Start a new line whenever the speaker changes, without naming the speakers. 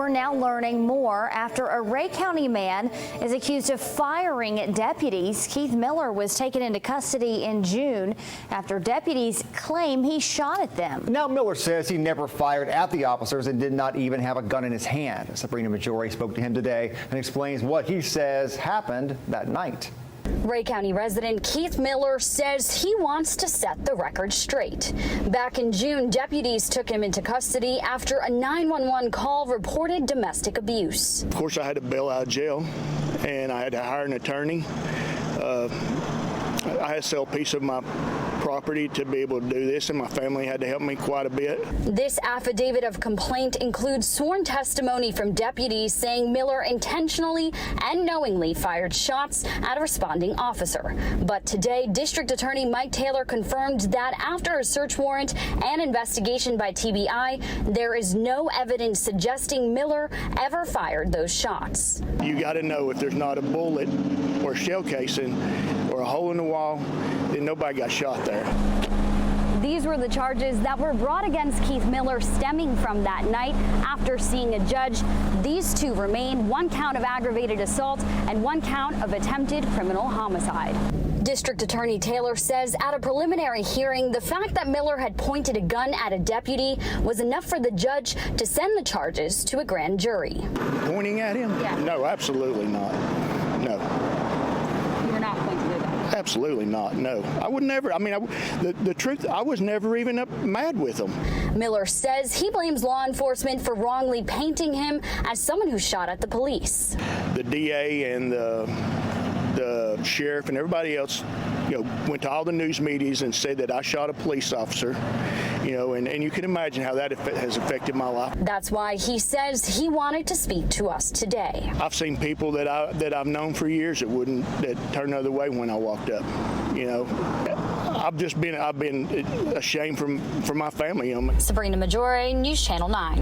we're now learning more after a Rhea County man is accused of firing deputies. Keith Miller was taken into custody in June after deputies claim he shot at them.
Now Miller says he never fired at the officers and did not even have a gun in his hand. Sabrina Majori spoke to him today and explains what he says happened that night.
Rhea County resident Keith Miller says he wants to set the record straight. Back in June, deputies took him into custody after a 911 call reported domestic abuse.
Of course, I had to bail out of jail, and I had to hire an attorney. I had to sell a piece of my property to be able to do this, and my family had to help me quite a bit.
This affidavit of complaint includes sworn testimony from deputies saying Miller intentionally and knowingly fired shots at a responding officer. But today, District Attorney Mike Taylor confirmed that after a search warrant and investigation by TBI, there is no evidence suggesting Miller ever fired those shots.
You got to know if there's not a bullet or shell casing or a hole in the wall, then nobody got shot there.
These were the charges that were brought against Keith Miller stemming from that night. After seeing a judge, these two remain: one count of aggravated assault and one count of attempted criminal homicide. District Attorney Taylor says at a preliminary hearing, the fact that Miller had pointed a gun at a deputy was enough for the judge to send the charges to a grand jury.
Pointing at him?
Yeah.
No, absolutely not. No.
You were not pointing a gun?
Absolutely not. No. I would never. I mean, the truth, I was never even mad with him.
Miller says he blames law enforcement for wrongly painting him as someone who shot at the police.
The DA and the sheriff and everybody else, went to all the news medias and said that I shot a police officer, and you can imagine how that has affected my life.
That's why he says he wanted to speak to us today.
I've seen people that I've known for years that turned the other way when I walked up. I've been ashamed for my family.
Sabrina Majori, News Channel 9.